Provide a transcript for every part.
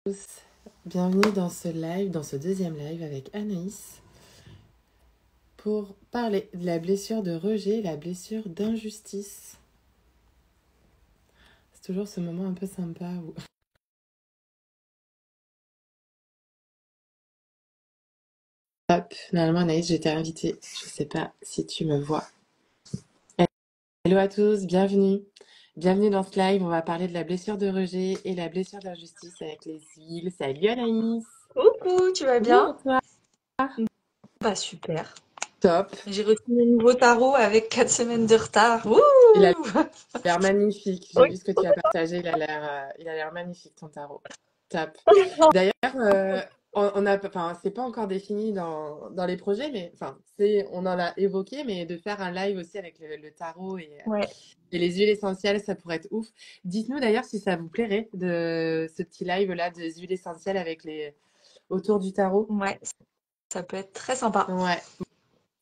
Tous, bienvenue dans ce live, dans ce deuxième live avec Anaïs pour parler de la blessure de rejet, la blessure d'injustice. C'est toujours ce moment un peu sympa où... Hop, normalement Anaïs, je t'ai invitée, je sais pas si tu me vois. Hello à tous, bienvenue. Bienvenue dans ce live, on va parler de la blessure de rejet et la blessure d'injustice avec les huiles. Salut Anaïs. Coucou, tu vas Oui, bien? et toi? Bah super. Top. J'ai reçu mon nouveau tarot avec 4 semaines de retard. Il a Ouh! l'air magnifique. J'ai Oui. vu ce que tu as partagé. Il a l'air magnifique ton tarot. Top. D'ailleurs, enfin, c'est pas encore défini dans les projets, mais enfin, on en a évoqué, mais de faire un live aussi avec le tarot Ouais, et les huiles essentielles, ça pourrait être ouf. Dites-nous d'ailleurs si ça vous plairait de ce petit live là des huiles essentielles avec les autour du tarot. ouais, ça peut être très sympa. Ouais.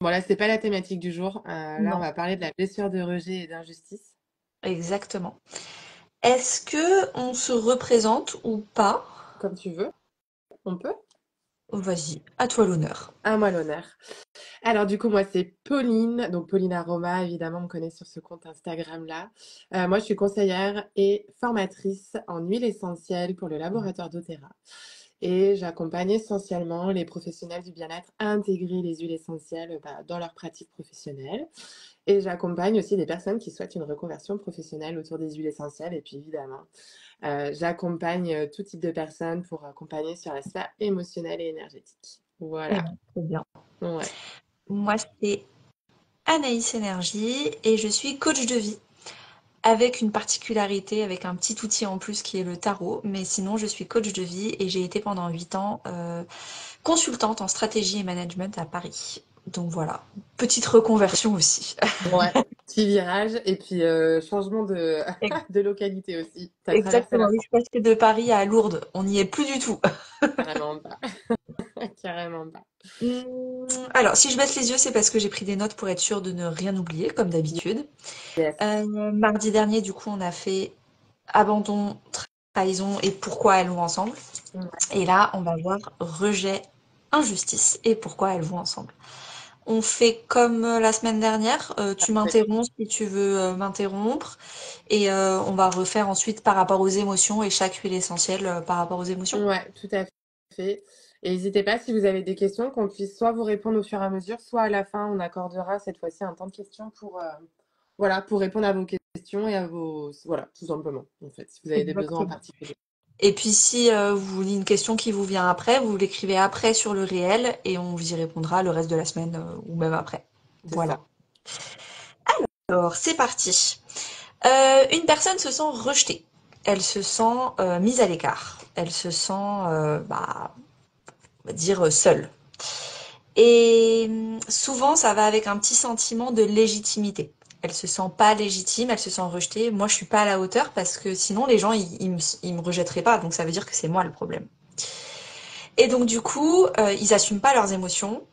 Bon là, c'est pas la thématique du jour. Là, on Non, va parler de la blessure de rejet et d'injustice, exactement. Est-ce que on se représente ou pas? comme tu veux. On peut. Vas-y, à toi l'honneur. À moi l'honneur. Alors du coup, moi c'est Pauline, donc Pauline Aroma, évidemment, on me connaît sur ce compte Instagram-là. Moi, je suis conseillère et formatrice en huile essentielle pour le laboratoire doTERRA. Et j'accompagne essentiellement les professionnels du bien-être à intégrer les huiles essentielles dans leur pratique professionnelle. Et j'accompagne aussi des personnes qui souhaitent une reconversion professionnelle autour des huiles essentielles. Et puis évidemment, j'accompagne tout type de personnes pour accompagner sur l'aspect émotionnel et énergétique. Eh Voilà. ben, c'est bien. Ouais. Moi, c'est Anaïs Énergie et je suis coach de vie. Avec une particularité, avec un petit outil en plus qui est le tarot, mais sinon je suis coach de vie et j'ai été pendant 8 ans consultante en stratégie et management à Paris. Donc voilà, petite reconversion aussi. Ouais, petit virage et puis changement de, de localité aussi. Tu as traversé Exactement, la oui, je France. suis passée de Paris à Lourdes, on n'y est plus du tout. Carrément pas. Carrément pas. Alors, si je baisse les yeux, c'est parce que j'ai pris des notes pour être sûre de ne rien oublier, comme d'habitude. Yes. Mardi dernier, du coup, on a fait abandon, trahison et pourquoi elles vont ensemble. Ouais, Et là, on va voir rejet, injustice et pourquoi elles vont ensemble. On fait comme la semaine dernière, tu parfait. m'interromps si tu veux m'interrompre et on va refaire ensuite par rapport aux émotions et chaque huile essentielle par rapport aux émotions. Ouais, tout à fait. Et n'hésitez pas si vous avez des questions, qu'on puisse soit vous répondre au fur et à mesure, soit à la fin, on accordera cette fois-ci un temps de questions pour, voilà, pour répondre à vos questions et à vos... Voilà, tout simplement, en fait, si vous avez des besoins en Exactement. particulier. Et puis si vous voulez une question qui vous vient après, vous l'écrivez après sur le réel et on vous y répondra le reste de la semaine ou même après. C'est Voilà. ça. Alors, c'est parti. Une personne se sent rejetée. Elle se sent mise à l'écart. Elle se sent, on va dire, seule. Et souvent, ça va avec un petit sentiment de légitimité. Elle se sent pas légitime, elle se sent rejetée. Moi, je suis pas à la hauteur parce que sinon, les gens, ils me rejetteraient pas. Donc, ça veut dire que c'est moi le problème. Et donc, du coup, ils assument pas leurs émotions.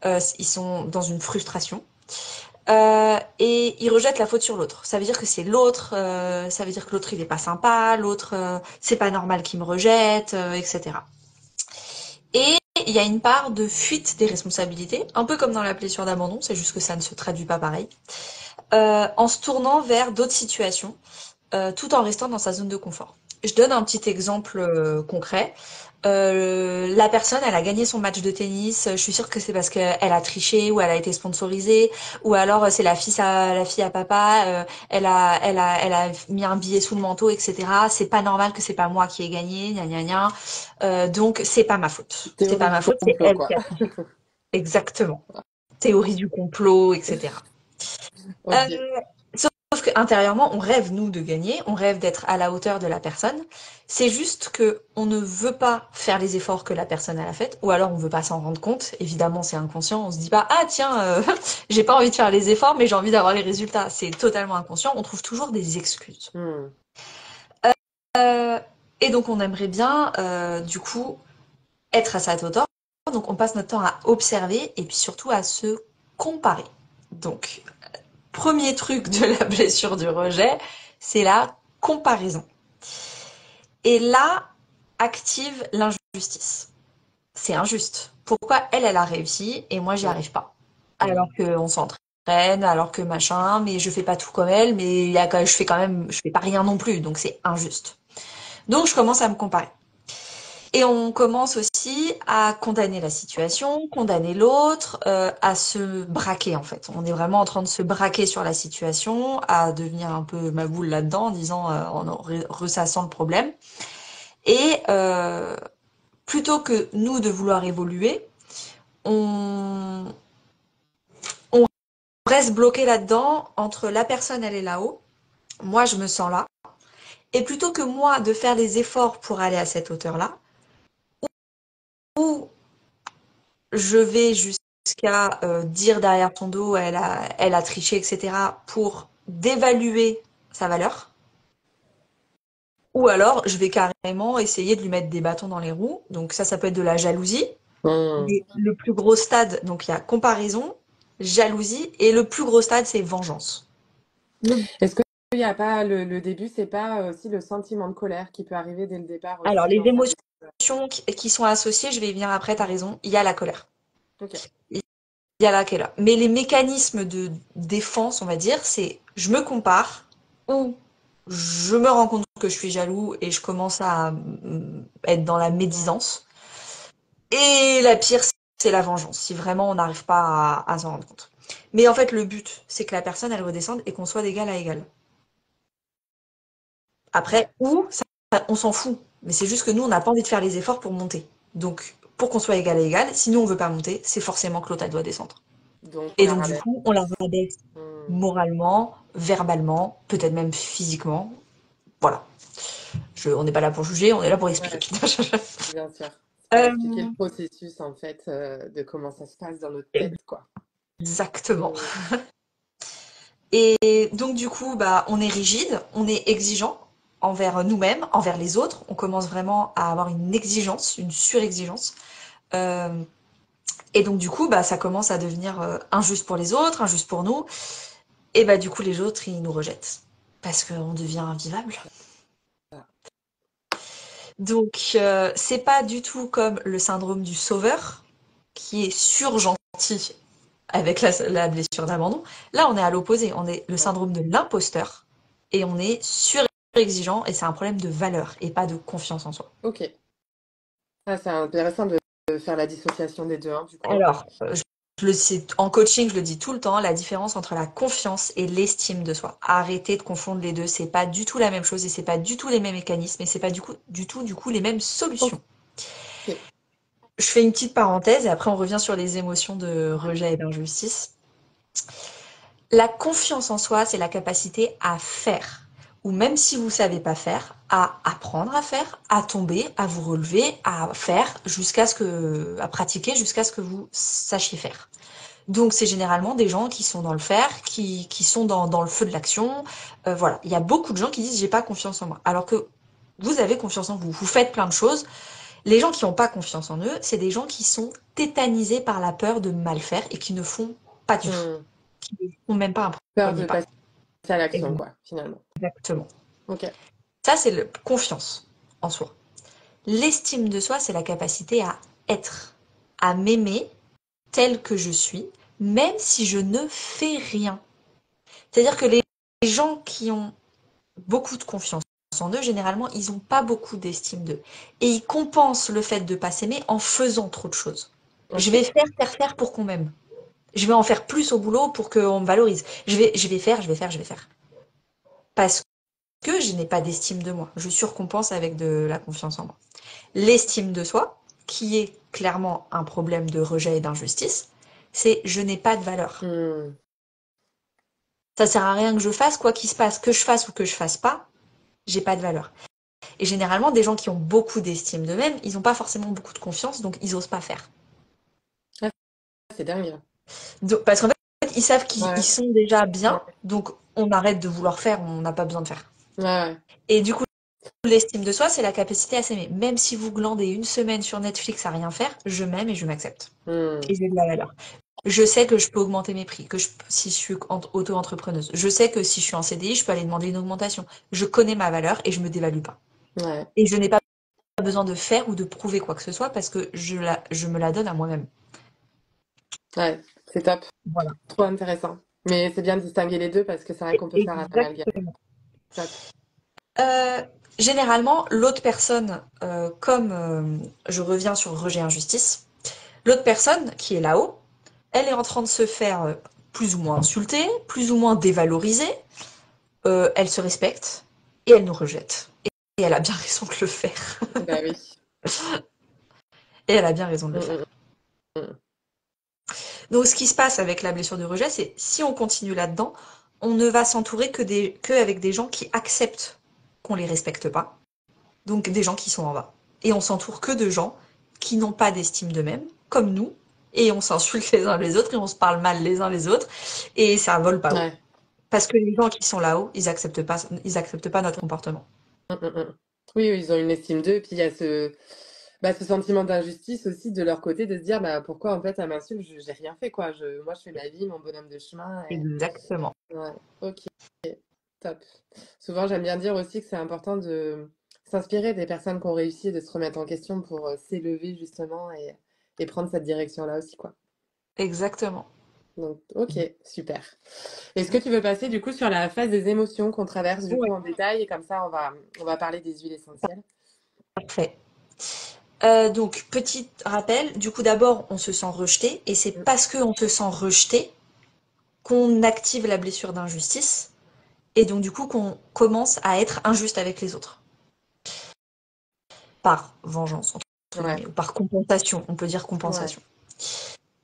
Ils sont dans une frustration. Et ils rejettent la faute sur l'autre. Ça veut dire que c'est l'autre, ça veut dire que l'autre il est pas sympa, l'autre c'est pas normal qu'il me rejette, etc. Et il y a une part de fuite des responsabilités, un peu comme dans la blessure d'abandon, c'est juste que ça ne se traduit pas pareil, en se tournant vers d'autres situations, tout en restant dans sa zone de confort. Je donne un petit exemple concret. La personne, elle a gagné son match de tennis. Je suis sûre que c'est parce qu'elle a triché ou elle a été sponsorisée, ou alors c'est la fille à papa. Elle a mis un billet sous le manteau, etc. C'est pas normal que c'est pas moi qui ai gagné, gna gna gna. Donc c'est pas ma faute. C'est Théorie pas du ma faute, c'est complot, elle quoi. qui a triché. Exactement. Théorie du complot, etc. Ok. Euh, Sauf qu'intérieurement, on rêve, nous, de gagner, on rêve d'être à la hauteur de la personne. C'est juste que on ne veut pas faire les efforts que la personne elle a fait, ou alors on veut pas s'en rendre compte. Évidemment, c'est inconscient. On se dit pas, ah tiens, j'ai pas envie de faire les efforts, mais j'ai envie d'avoir les résultats. C'est totalement inconscient. On trouve toujours des excuses. Hmm. Euh, et donc, on aimerait bien, du coup, être à cette hauteur. Donc, on passe notre temps à observer et puis surtout à se comparer. Donc, premier truc de la blessure du rejet, c'est la comparaison. Et là, active l'injustice. C'est injuste. Pourquoi elle a réussi et moi, j'y arrive pas? Alors qu'on s'entraîne, alors que machin, mais je fais pas tout comme elle, mais je fais pas rien non plus, donc c'est injuste. Donc je commence à me comparer. Et on commence aussi à condamner la situation, condamner l'autre, à se braquer en fait. On est vraiment en train de se braquer sur la situation, à devenir un peu ma boule là-dedans, en disant, en ressassant le problème. Et plutôt que nous de vouloir évoluer, on, on reste bloqué là-dedans entre la personne elle est là-haut, moi je me sens là, et plutôt que moi de faire les efforts pour aller à cette hauteur-là, ou je vais jusqu'à dire derrière ton dos elle a triché, etc. pour dévaluer sa valeur. Ou alors, je vais carrément essayer de lui mettre des bâtons dans les roues. Donc ça peut être de la jalousie. Mmh. Mais le plus gros stade, donc il y a comparaison, jalousie, et le plus gros stade, c'est vengeance. Le- Est-ce qu'il n'y a pas le début, c'est pas aussi le sentiment de colère qui peut arriver dès le départ Alors, aussi les dans sa... émotions qui sont associées, je vais y venir après, t'as raison, il y a la colère. Ok. Il y a la colère. Mais les mécanismes de défense, on va dire, c'est je me compare ou je me rends compte que je suis jaloux et je commence à être dans la médisance. Et la pire, c'est la vengeance, si vraiment on n'arrive pas à s'en rendre compte. Mais en fait, le but, c'est que la personne, elle redescende et qu'on soit d'égal à égal. Ouais. Après, on s'en fout. Mais c'est juste que nous, on n'a pas envie de faire les efforts pour monter. Donc, pour qu'on soit égal à égal, si nous, on veut pas monter, c'est forcément que l'autre, elle doit descendre. Donc on Et la donc, du rabaisse. coup, on la rabaisse Mmh. moralement, verbalement, peut-être même physiquement. Voilà. On n'est pas là pour juger, on est là pour expliquer. Ouais, bien sûr. C'est pour expliquer le Euh, processus en fait de comment ça se passe dans notre tête, quoi. exactement. Mmh. Et donc du coup, bah, on est rigide, on est exigeant envers nous-mêmes, envers les autres. On commence vraiment à avoir une exigence, une surexigence. Euh, et donc du coup, bah, ça commence à devenir injuste pour les autres, injuste pour nous. Et bah du coup, les autres, ils nous rejettent parce qu'on devient invivable. Ça. Donc c'est pas du tout comme le syndrome du sauveur qui est surgentil avec la blessure d'abandon. Là, on est à l'opposé. On est le syndrome de l'imposteur et on est surexigeant et c'est un problème de valeur et pas de confiance en soi. Ok. Ah, c'est intéressant de faire la dissociation des deux, hein, du coup. Alors, en coaching, je le dis tout le temps, la différence entre la confiance et l'estime de soi. Arrêtez de confondre les deux, c'est pas du tout la même chose et c'est pas du tout les mêmes mécanismes et c'est pas du coup les mêmes Ok. solutions. Je fais une petite parenthèse et après on revient sur les émotions de rejet et d'injustice. La confiance en soi, c'est la capacité à faire. Ou même si vous savez pas faire, à apprendre à faire, à tomber, à vous relever, à faire à pratiquer jusqu'à ce que vous sachiez faire. Donc c'est généralement des gens qui sont dans le faire, qui sont dans le feu de l'action. Voilà, il y a beaucoup de gens qui disent j'ai pas confiance en moi, alors que vous avez confiance en vous. Vous faites plein de choses. Les gens qui n'ont pas confiance en eux, c'est des gens qui sont tétanisés par la peur de mal faire et qui ne font pas du tout, Hmm. qui ne font même pas un Peur premier de pas. passer à l'action, quoi, finalement. Exactement. Ok. Ça, c'est la confiance en soi. L'estime de soi, c'est la capacité à être, à m'aimer tel que je suis, même si je ne fais rien. C'est-à-dire que les gens qui ont beaucoup de confiance en eux, généralement, ils n'ont pas beaucoup d'estime d'eux. Et ils compensent le fait de ne pas s'aimer en faisant trop de choses. Je vais Ok. faire pour qu'on m'aime. Je vais en faire plus au boulot pour qu'on me valorise. Je vais faire. Parce que je n'ai pas d'estime de moi. Je surcompense avec de la confiance en moi. L'estime de soi, qui est clairement un problème de rejet et d'injustice, c'est je n'ai pas de valeur. Hmm. Ça sert à rien que je fasse, quoi qu'il se passe, que je fasse ou que je fasse pas, j'ai pas de valeur. Et généralement, des gens qui ont beaucoup d'estime d'eux-mêmes, ils n'ont pas forcément beaucoup de confiance, donc ils osent pas faire. Ah, c'est dingue. Parce qu'en fait, ils savent qu'ils Ouais. sont déjà bien, Ouais. donc on arrête de vouloir faire, on n'a pas besoin de faire. Ouais. Ouais. Et du coup, l'estime de soi, c'est la capacité à s'aimer. Même si vous glandez une semaine sur Netflix à rien faire, je m'aime et je m'accepte. Hmm. Et j'ai de la valeur. Je sais que je peux augmenter mes prix, si je suis auto-entrepreneuse. Je sais que si je suis en CDI, je peux aller demander une augmentation. Je connais ma valeur et je me dévalue pas. Ouais. Et je n'ai pas besoin de faire ou de prouver quoi que ce soit parce que je me la donne à moi-même. Ouais, c'est top. Voilà. Trop intéressant. Mais c'est bien de distinguer les deux parce que c'est vrai qu'on peut faire un amalgame. Exactement. Top. Euh, Généralement, l'autre personne, comme je reviens sur rejet injustice, l'autre personne qui est là-haut, elle est en train de se faire plus ou moins insulter, plus ou moins dévaloriser, elle se respecte et elle nous rejette. Et elle a bien raison de le faire. Bah oui. Et elle a bien raison de le Mm, mm, faire. mm. Donc ce qui se passe avec la blessure de rejet, c'est si on continue là-dedans, on ne va s'entourer que avec des gens qui acceptent qu'on les respecte pas, donc des gens qui sont en bas. Et on s'entoure que de gens qui n'ont pas d'estime d'eux-mêmes, comme nous, et on s'insulte les uns les autres et on se parle mal les uns les autres, et ça vole pas haut. Ouais. Parce que les gens qui sont là-haut, ils acceptent pas notre comportement. Mm, mm, mm. Oui, oui, ils ont une estime d'eux. Puis il y a ce sentiment d'injustice aussi de leur côté de se dire bah, pourquoi en fait elle m'insulte, j'ai rien fait quoi. Moi je fais ma vie, mon bonhomme de chemin. Exactement. Ouais, ok, top. Souvent j'aime bien dire aussi que c'est important de s'inspirer des personnes qui ont réussi et de se remettre en question pour s'élever justement et prendre cette direction-là aussi quoi. Exactement. Donc, ok, super. Est-ce que tu veux passer du coup sur la phase des émotions qu'on traverse du coup Ouais, en détail et comme ça on va parler des huiles essentielles? parfait. Donc, petit rappel, du coup d'abord on se sent rejeté, et c'est Mm. parce qu'on se sent rejeté qu'on active la blessure d'injustice, et donc du coup qu'on commence à être injuste avec les autres. Par vengeance, entre Ouais, guillemets, ou par compensation, on peut dire ouais, compensation.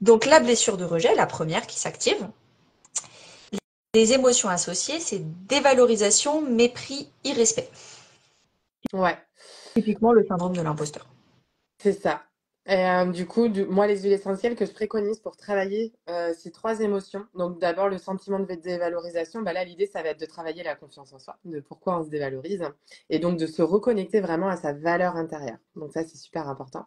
Donc la blessure de rejet, la première qui s'active, les émotions associées, c'est dévalorisation, mépris, irrespect. ouais. Typiquement le syndrome de l'imposteur. C'est ça. Et du coup, moi, les huiles essentielles que je préconise pour travailler ces trois émotions. Donc, d'abord, le sentiment de dévalorisation. Bah là, l'idée, ça va être de travailler la confiance en soi, de pourquoi on se dévalorise, et donc de se reconnecter vraiment à sa valeur intérieure. Donc, ça, c'est super important.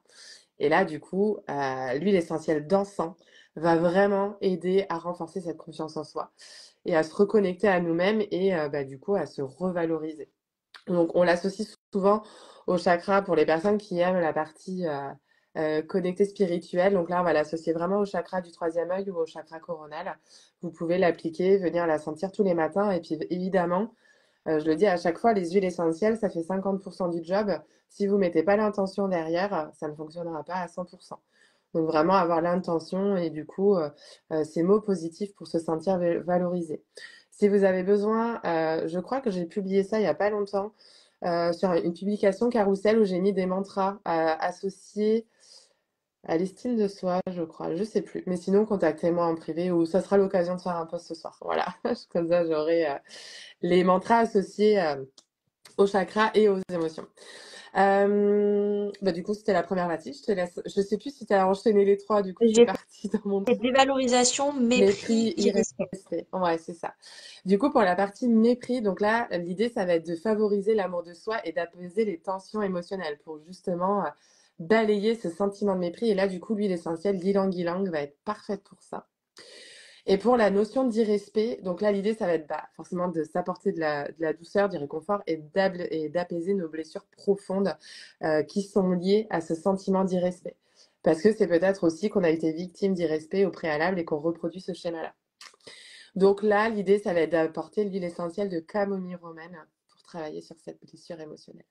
Et là, du coup, l'huile essentielle d'encens va vraiment aider à renforcer cette confiance en soi et à se reconnecter à nous-mêmes et bah, du coup, à se revaloriser. Donc, on l'associe souvent au chakra pour les personnes qui aiment la partie connectée spirituelle. Donc là, on va l'associer vraiment au chakra du troisième œil ou au chakra coronal. Vous pouvez l'appliquer, venir la sentir tous les matins. Et puis, évidemment, je le dis à chaque fois, les huiles essentielles, ça fait 50% du job. Si vous mettez pas l'intention derrière, ça ne fonctionnera pas à 100%. Donc, vraiment avoir l'intention et du coup, ces mots positifs pour se sentir valorisé. Si vous avez besoin, je crois que j'ai publié ça il y a pas longtemps sur une publication Carousel où j'ai mis des mantras associés à l'estime de soi, je crois. Je sais plus. Mais sinon, contactez-moi en privé ou ça sera l'occasion de faire un post ce soir. Voilà. Comme ça, j'aurai les mantras associés aux chakras et aux émotions. Bah, du coup, c'était la première partie. Je te laisse. Je sais plus si tu as enchaîné les trois. Du coup, je suis J'ai partie dans mon fait truc. dévalorisation, mépris, Mépris, irrespect. irrespect. Ouais, c'est ça. Du coup, pour la partie mépris, donc là, l'idée, ça va être de favoriser l'amour de soi et d'apaiser les tensions émotionnelles pour justement balayer ce sentiment de mépris. Et là, du coup, l'huile essentielle d'ylang ylang va être parfaite pour ça. Et pour la notion d'irrespect, donc là, l'idée, ça va être bah, forcément de s'apporter de la douceur, du réconfort et d'apaiser nos blessures profondes qui sont liées à ce sentiment d'irrespect. Parce que c'est peut-être aussi qu'on a été victime d'irrespect au préalable et qu'on reproduit ce schéma-là. Donc là, l'idée, ça va être d'apporter l'huile essentielle de camomille romaine pour travailler sur cette blessure émotionnelle.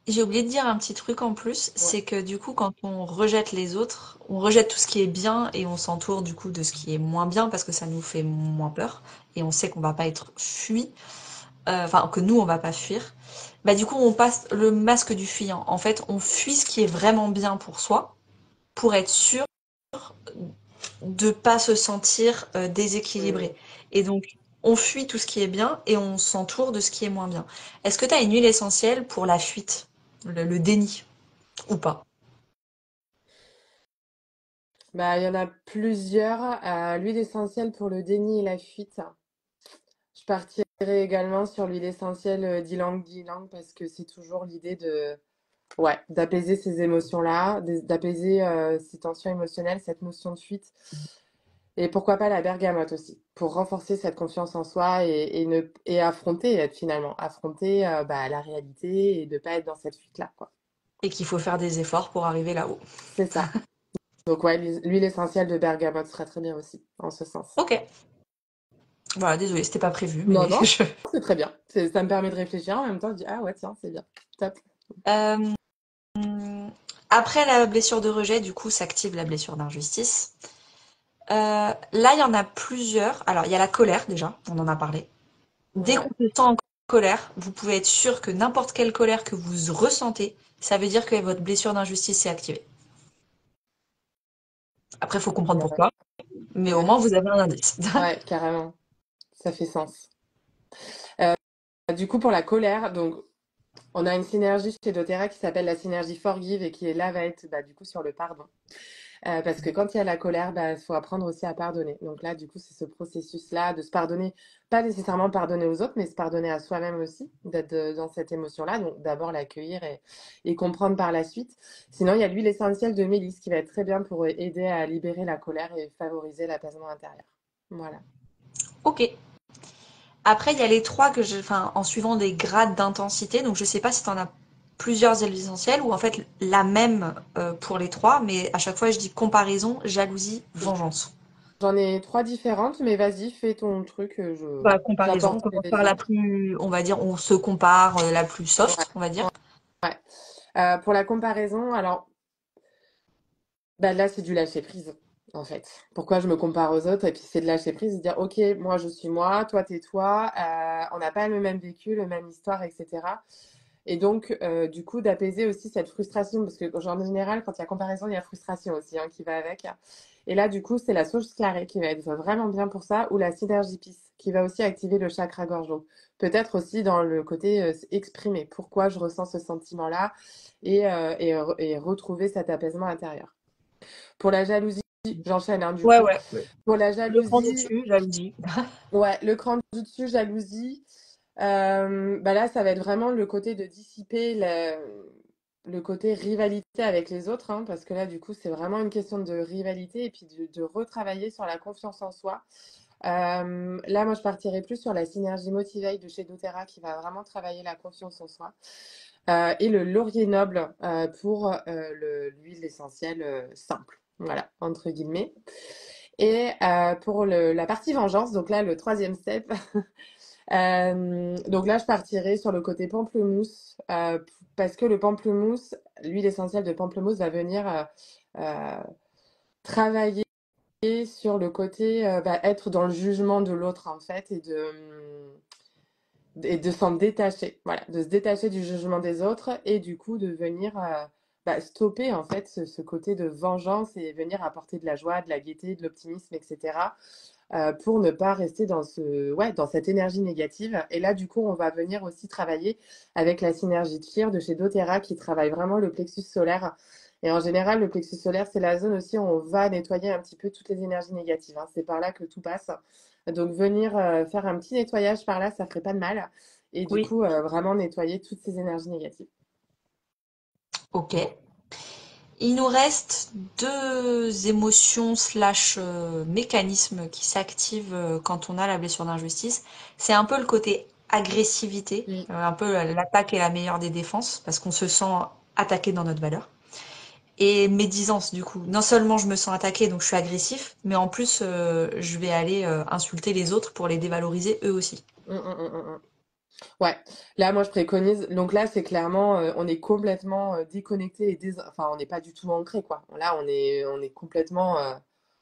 J'ai oublié de dire un petit truc en plus, Ouais. c'est que du coup, quand on rejette les autres, on rejette tout ce qui est bien et on s'entoure du coup de ce qui est moins bien parce que ça nous fait moins peur et on sait qu'on va pas être fui, enfin que nous on va pas fuir. Bah du coup, on passe le masque du fuyant. En fait, on fuit ce qui est vraiment bien pour soi pour être sûr de pas se sentir Mm. déséquilibré. Et donc, on fuit tout ce qui est bien et on s'entoure de ce qui est moins bien. Est-ce que tu as une huile essentielle pour la fuite, le déni ou pas? Bah, il y en a plusieurs. L'huile essentielle pour le déni et la fuite. Je partirai également sur l'huile essentielle d'ylang ylang parce que c'est toujours l'idée de, ouais, d'apaiser ces émotions-là, d'apaiser ces tensions émotionnelles, cette notion de fuite. Et pourquoi pas la bergamote aussi, pour renforcer cette confiance en soi et affronter, finalement, affronter bah, la réalité et de pas être dans cette fuite-là, quoi. Et qu'il faut faire des efforts pour arriver là-haut. C'est ça. Donc ouais, l'huile essentielle de bergamote serait très bien aussi, en ce sens. Ok. Voilà, désolée, c'était pas prévu, Non, mais non, je... c'est très bien. Ça me permet de réfléchir en même temps. Je dis, ah ouais, tiens, c'est bien. Top. Euh, après la blessure de rejet, du coup, s'active la blessure d'injustice. Là, il y en a plusieurs. Alors, il y a la colère, déjà, on en a parlé. Dès qu'on Ouais, se sent en colère, vous pouvez être sûr que n'importe quelle colère que vous ressentez, ça veut dire que votre blessure d'injustice s'est activée. Après, il faut comprendre ouais, pourquoi, mais au ouais, moins, vous avez un indice. ouais, carrément. Ça fait sens. Euh, du coup, pour la colère, donc, on a une synergie chez doTERRA qui s'appelle la synergie Forgive et qui est là, va être bah, du coup sur le pardon. Parce que quand il y a la colère, bah, faut apprendre aussi à pardonner. Donc là, du coup, c'est ce processus-là de se pardonner, pas nécessairement pardonner aux autres, mais se pardonner à soi-même aussi, d'être dans cette émotion-là. Donc d'abord l'accueillir et comprendre par la suite. Sinon, il y a l'huile essentielle de mélisse qui va être très bien pour aider à libérer la colère et favoriser l'apaisement intérieur. Voilà. Ok. Après, il y a les trois que enfin, en suivant des grades d'intensité. Donc, je sais pas si tu en as plusieurs huiles essentielles ou en fait la même pour les trois, mais à chaque fois, je dis comparaison, jalousie, vengeance. J'en ai trois différentes, mais vas-y, fais ton truc. Bah, comparaison, on J'apporte commence les par la autres. plus, on va dire, on se compare, la plus Ouais, soft, on va dire. ouais. Pour la comparaison, alors bah là, c'est du lâcher prise, en fait. Pourquoi je me compare aux autres? Et puis c'est de lâcher prise, de dire, ok, moi je suis moi, toi t'es toi, on n'a pas le même vécu, le même histoire, etc. Et donc, du coup, d'apaiser aussi cette frustration, parce que en général, quand il y a comparaison, il y a frustration aussi hein, qui va avec. Et là, du coup, c'est la sauge clarée qui va être vraiment bien pour ça, ou la synergie pisse, qui va aussi activer le chakra gorge. Donc, peut-être aussi dans le côté exprimer pourquoi je ressens ce sentiment-là et retrouver cet apaisement intérieur. Pour la jalousie, j'enchaîne du Ouais, coup. ouais. Ouais. Pour la Le cran du jalousie, dessus, jalousie. ouais, le cran du dessus, jalousie, bah là, ça va être vraiment le côté de dissiper le côté rivalité avec les autres, hein, parce que là, du coup, c'est vraiment une question de rivalité et puis de retravailler sur la confiance en soi. Là, moi, je partirais plus sur la synergie Motivate de chez doTERRA qui va vraiment travailler la confiance en soi. Et le laurier noble pour l'huile essentielle simple, voilà, entre guillemets. Et pour la partie vengeance, donc là, le troisième step, donc là, je partirai sur le côté pamplemousse parce que le pamplemousse, l'huile essentielle de pamplemousse va venir euh, travailler sur le côté bah, être dans le jugement de l'autre en fait et de s'en détacher, voilà, de se détacher du jugement des autres et du coup de venir bah, stopper en fait ce côté de vengeance et venir apporter de la joie, de la gaieté, de l'optimisme, etc. Pour ne pas rester ouais, dans cette énergie négative. Et là, du coup, on va venir aussi travailler avec la synergie de FIR de chez doTERRA qui travaille vraiment le plexus solaire. Et en général, le plexus solaire, c'est la zone aussi où on va nettoyer un petit peu toutes les énergies négatives, hein. C'est par là que tout passe. Donc, venir faire un petit nettoyage par là, ça ferait pas de mal. Et du Oui. coup, vraiment nettoyer toutes ces énergies négatives. Ok. Il nous reste deux émotions slash mécanismes qui s'activent quand on a la blessure d'injustice. C'est un peu le côté agressivité, Oui. un peu l'attaque est la meilleure des défenses parce qu'on se sent attaqué dans notre valeur. Et médisance du coup. Non seulement je me sens attaqué donc je suis agressif, mais en plus je vais aller insulter les autres pour les dévaloriser eux aussi. Ouais, là moi je préconise. Donc là c'est clairement, on est complètement déconnecté enfin on n'est pas du tout ancré quoi. Là on est complètement,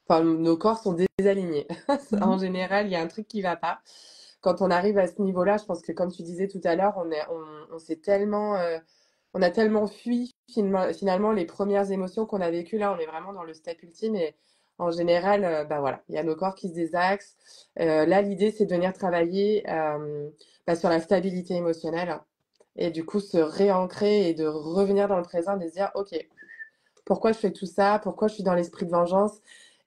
enfin nos corps sont désalignés. En Mhm. général, il y a un truc qui va pas. Quand on arrive à ce niveau-là, je pense que comme tu disais tout à l'heure, on s'est tellement, on a tellement fui finalement les premières émotions qu'on a vécues. Là, on est vraiment dans le step ultime et en général, bah voilà, il y a nos corps qui se désaxent. Là, l'idée c'est de venir travailler. Bah, sur la stabilité émotionnelle et du coup se réancrer et de revenir dans le présent, de se dire ok, pourquoi je fais tout ça, pourquoi je suis dans l'esprit de vengeance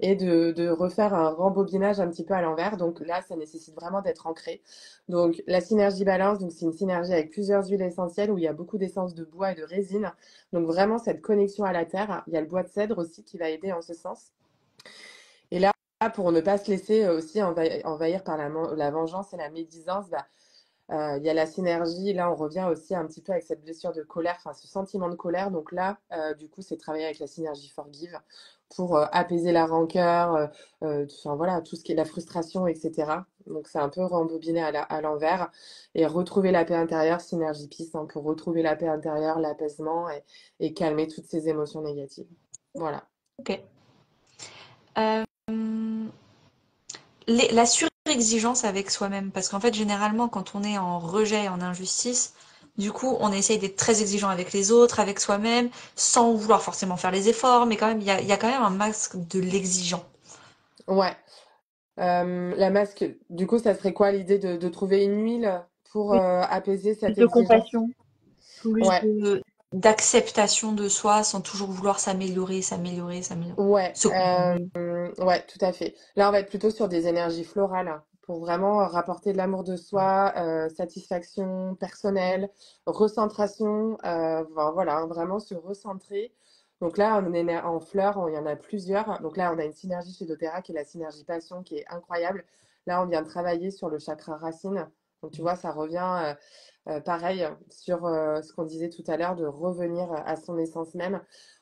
et de refaire un rembobinage un petit peu à l'envers. Donc là, ça nécessite vraiment d'être ancré. Donc la synergie balance, donc c'est une synergie avec plusieurs huiles essentielles où il y a beaucoup d'essence de bois et de résine. Donc vraiment cette connexion à la terre. Il y a le bois de cèdre aussi qui va aider en ce sens. Et là, pour ne pas se laisser aussi envahir par la vengeance et la médisance, il y a la synergie. Là, on revient aussi un petit peu avec cette blessure de colère, enfin ce sentiment de colère. Donc là, du coup, c'est travailler avec la synergie Forgive pour apaiser la rancœur, enfin voilà, tout ce qui est la frustration, etc. Donc c'est un peu rembobiner à l'envers et retrouver la paix intérieure, synergie Peace, hein, pour retrouver la paix intérieure, l'apaisement et calmer toutes ces émotions négatives. Voilà. Ok. Euh, la surexigence avec soi-même, parce qu'en fait, généralement, quand on est en rejet, en injustice, du coup, on essaye d'être très exigeant avec les autres, avec soi-même, sans vouloir forcément faire les efforts, mais quand même, il y a quand même un masque de l'exigeant. Ouais. La masque, du coup, ça serait quoi l'idée de trouver une huile pour Oui, apaiser plus cette de exigence? compassion, plus Ouais, de d'acceptation de soi, sans toujours vouloir s'améliorer, s'améliorer, s'améliorer, ouais, se comparer. ouais, tout à fait. Là, on va être plutôt sur des énergies florales, hein, pour vraiment rapporter de l'amour de soi, satisfaction personnelle, recentration, voilà, hein, vraiment se recentrer. Donc là, en fleurs, il y en a plusieurs. Donc là, on a une synergie chez doTERRA qui est la synergie passion, qui est incroyable. Là, on vient de travailler sur le chakra racine. Donc tu vois, ça revient pareil sur ce qu'on disait tout à l'heure, de revenir à son essence même.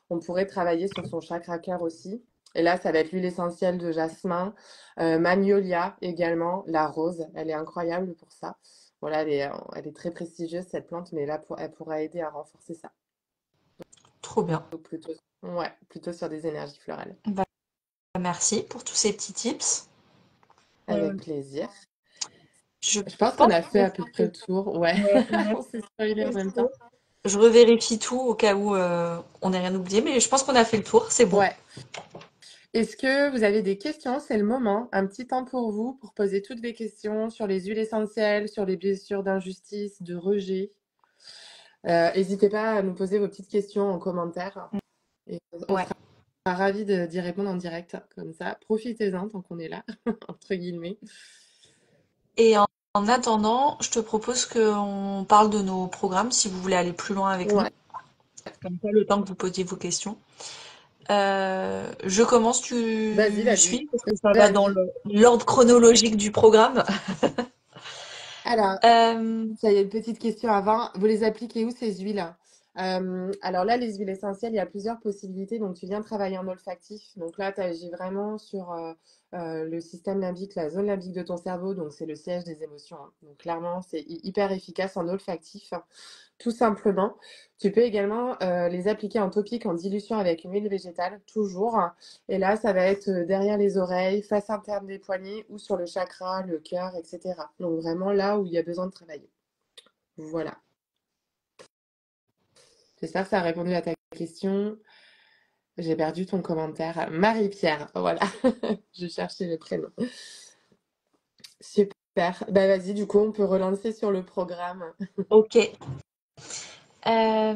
On pourrait travailler sur son chakra cœur aussi. Et là, ça va être l'huile essentielle de jasmin, magnolia également, la rose, elle est incroyable pour ça. Voilà, elle est très prestigieuse cette plante, mais là, elle pourra aider à renforcer ça. Trop bien. Donc plutôt sur des énergies florales. Bah, merci pour tous ces petits tips. Avec plaisir. Je Je pense qu'on pense a qu'on fait a à peu près le fait tour. Ouais, on s'est spoilé en le même temps. tour. Je revérifie tout au cas où on n'ait rien oublié, mais je pense qu'on a fait le tour, c'est bon. Ouais. Est-ce que vous avez des questions? C'est le moment. Un petit temps pour vous pour poser toutes les questions sur les huiles essentielles, sur les blessures d'injustice, de rejet. N'hésitez pas à nous poser vos petites questions en commentaire et on Ouais. sera ravis d'y répondre en direct. Comme ça, profitez-en tant qu'on est là, entre guillemets. Et en attendant, je te propose qu'on parle de nos programmes si vous voulez aller plus loin avec nous. Ouais, Comme ça, le temps que vous posiez vos questions. Je commence, vas-y, tu vas-y. suis, parce que ça va dans Vas-y. l'ordre chronologique du programme. Alors, Euh, ça y est, une petite question avant. Vous les appliquez où ces huiles? Alors là, les huiles essentielles, il y a plusieurs possibilités. Donc, tu viens travailler en olfactif. Donc là, tu agis vraiment sur le système limbique, la zone limbique de ton cerveau. Donc, c'est le siège des émotions, hein. Donc, clairement, c'est hyper efficace en olfactif, hein, tout simplement. Tu peux également les appliquer en topique, en dilution avec une huile végétale, toujours. Et là, ça va être derrière les oreilles, face interne des poignets ou sur le chakra, le cœur, etc. Donc, vraiment là où il y a besoin de travailler. Voilà. J'espère que ça a répondu à ta question. J'ai perdu ton commentaire. Marie-Pierre, voilà. Je cherchais le prénom. Super. Bah vas-y, du coup, on peut relancer sur le programme. ok. Euh,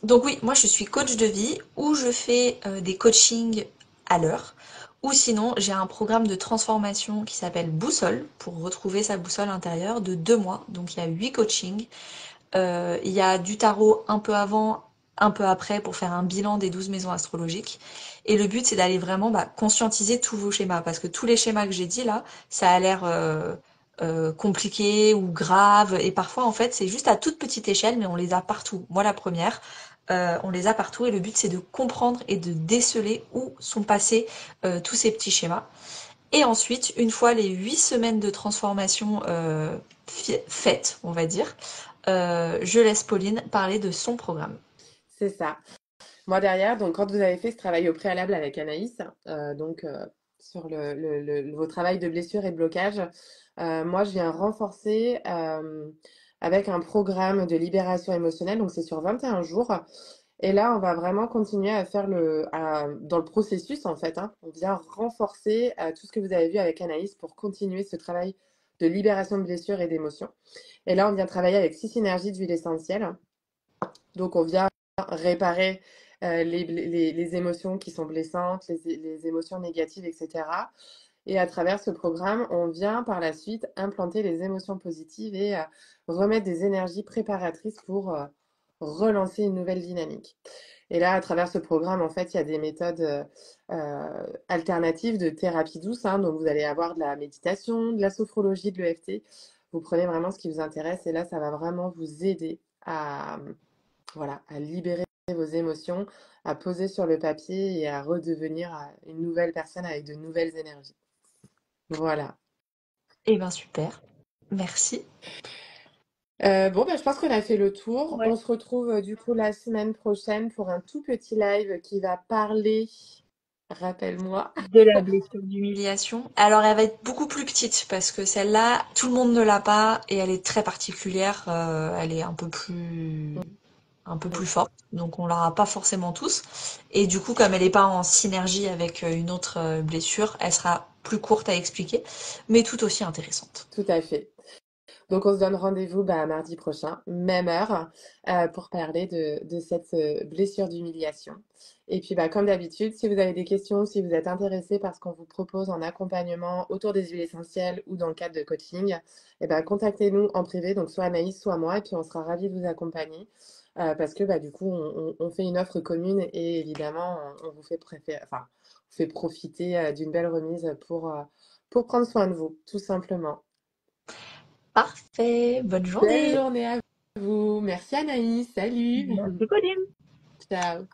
donc oui, moi je suis coach de vie où je fais des coachings à l'heure. Ou sinon, j'ai un programme de transformation qui s'appelle Boussole pour retrouver sa boussole intérieure de 2 mois. Donc il y a 8 coachings. Il y a du tarot un peu avant, un peu après pour faire un bilan des 12 maisons astrologiques. Et le but, c'est d'aller vraiment conscientiser tous vos schémas. Parce que tous les schémas que j'ai dit là, ça a l'air compliqué ou grave. Et parfois, en fait, c'est juste à toute petite échelle, mais on les a partout. Moi, la première, on les a partout. Et le but, c'est de comprendre et de déceler où sont passés tous ces petits schémas. Et ensuite, une fois les 8 semaines de transformation faites, on va dire, je laisse Pauline parler de son programme. C'est ça. Moi, derrière, donc, quand vous avez fait ce travail au préalable avec Anaïs, sur vos travails de blessure et de blocage, moi, je viens renforcer avec un programme de libération émotionnelle. Donc, c'est sur 21 jours. Et là, on va vraiment continuer à faire dans le processus, en fait, hein. On vient renforcer tout ce que vous avez vu avec Anaïs pour continuer ce travail de libération de blessures et d'émotions. Et là, on vient travailler avec 6 synergies d'huile essentielle. Donc, on vient réparer les émotions qui sont blessantes, les émotions négatives, etc. Et à travers ce programme, on vient par la suite implanter les émotions positives et remettre des énergies préparatrices pour relancer une nouvelle dynamique. Et là, à travers ce programme, en fait, il y a des méthodes alternatives de thérapie douce, hein. Donc, vous allez avoir de la méditation, de la sophrologie, de l'EFT. Vous prenez vraiment ce qui vous intéresse et là, ça va vraiment vous aider à, voilà, à libérer vos émotions, à poser sur le papier et à redevenir une nouvelle personne avec de nouvelles énergies. Voilà. Eh ben super, merci. Bon, bah, je pense qu'on a fait le tour. Ouais. On se retrouve du coup la semaine prochaine pour un tout petit live qui va parler, rappelle-moi. De la blessure d'humiliation. Alors elle va être beaucoup plus petite parce que celle-là, tout le monde ne l'a pas et elle est très particulière. Elle est un peu plus forte, donc on l'aura pas forcément tous. Et du coup, comme elle n'est pas en synergie avec une autre blessure, elle sera plus courte à expliquer, mais tout aussi intéressante. Tout à fait. Donc, on se donne rendez-vous bah, mardi prochain, même heure, pour parler de cette blessure d'humiliation. Et puis, bah, comme d'habitude, si vous avez des questions, si vous êtes intéressé par ce qu'on vous propose en accompagnement autour des huiles essentielles ou dans le cadre de coaching, eh ben, contactez-nous en privé, donc soit Anaïs, soit moi, et puis on sera ravis de vous accompagner. Parce que bah, du coup, on fait une offre commune et évidemment, on vous fait enfin, on vous fait profiter d'une belle remise pour prendre soin de vous, tout simplement. Parfait, bonne Belle journée. journée à vous. Merci Anaïs. Salut. Merci Pauline. Ciao.